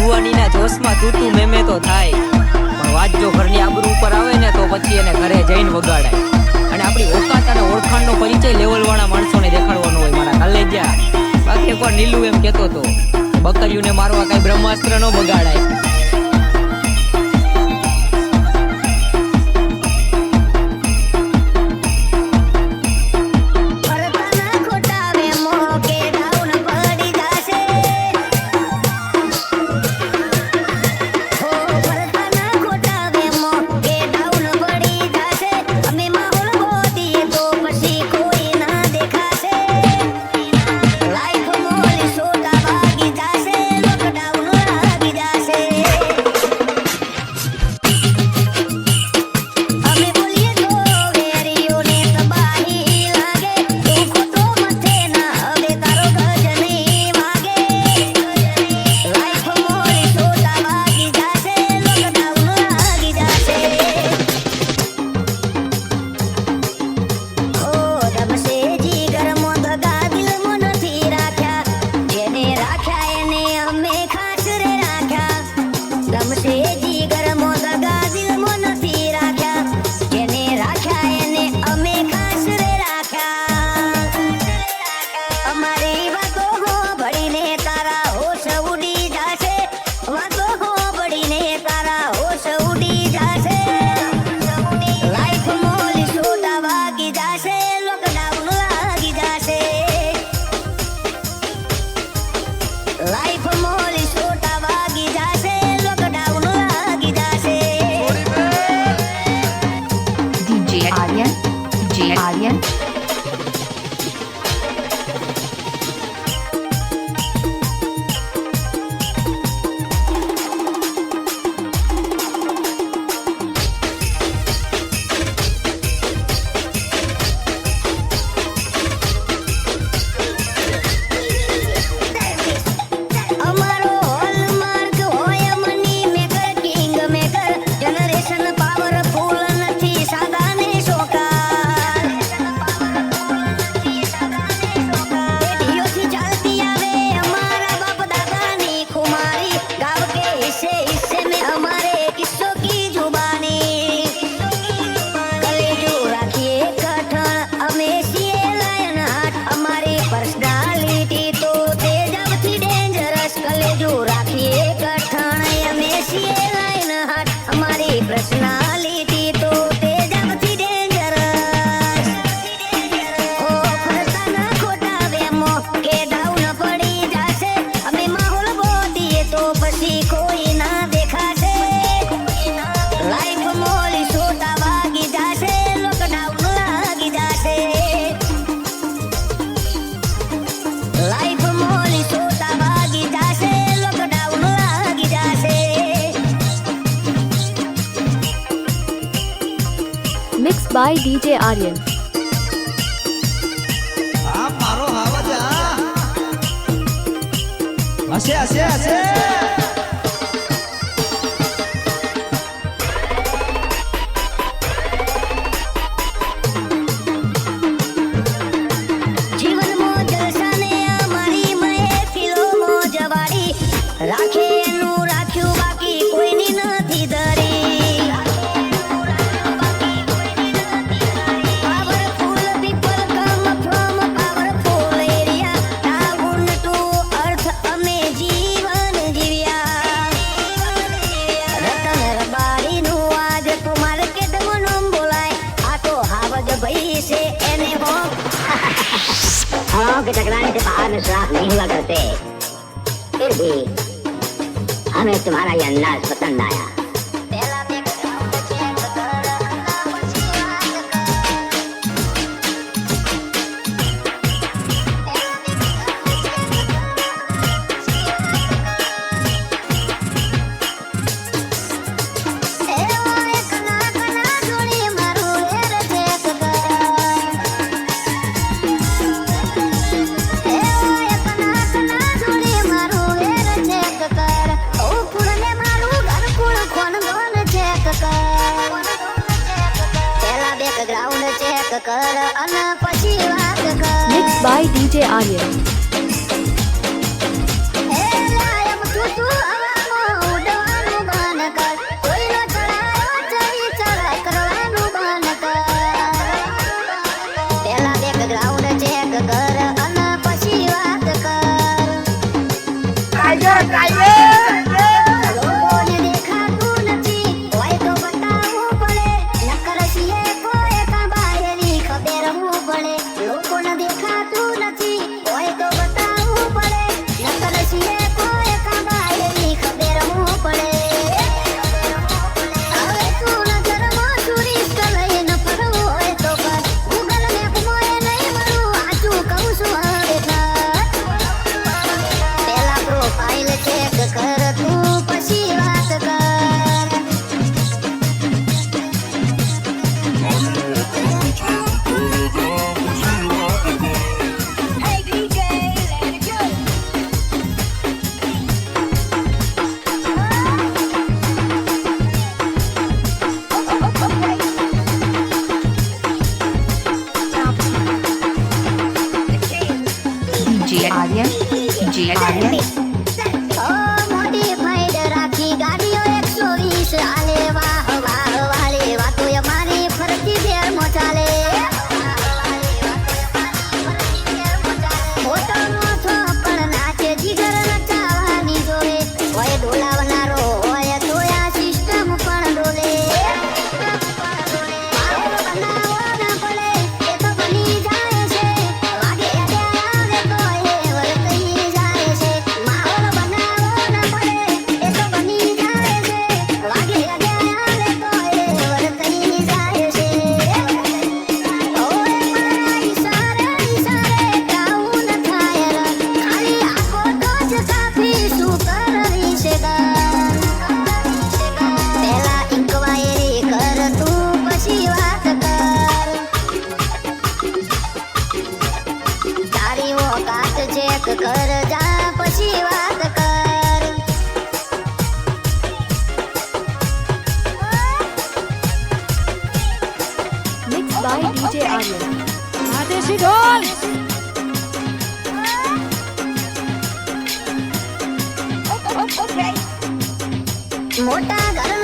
જુવાનીના જોશમાં તું મેમે તો થાય, પણ વાત જો ઘરની આબરૂ ઉપર આવે ને તો પછી એને ઘરે જઈને વગાડાય. અને આપણી ઓકાત અને ઓળખાણનો પરિચય લેવલવાળા માણસોને દેખાડવાનો હોય મારા કલેજા. બાકી એકવાર નીલું એમ કહેતો હતો, બકરીઓને મારવા કઈ બ્રહ્માસ્ત્ર ન બગાડાય. Mixed by DJ Aryan. મારો હાવજા હશે હશે હશે જીવન મોજ સને અમારી મહેફિલો મોજવાળી રાખે એનું રાખ્યું બાકી કોઈની નથી ધરી. हवाओं के टकराने से बाहर में सुराख नहीं हुआ करते, फिर भी हमें तुम्हारा ये अंदाज पसंद आया. Mixed by DJ Aryan. Aryan. આદેશી ઢોલ મોટા ઘર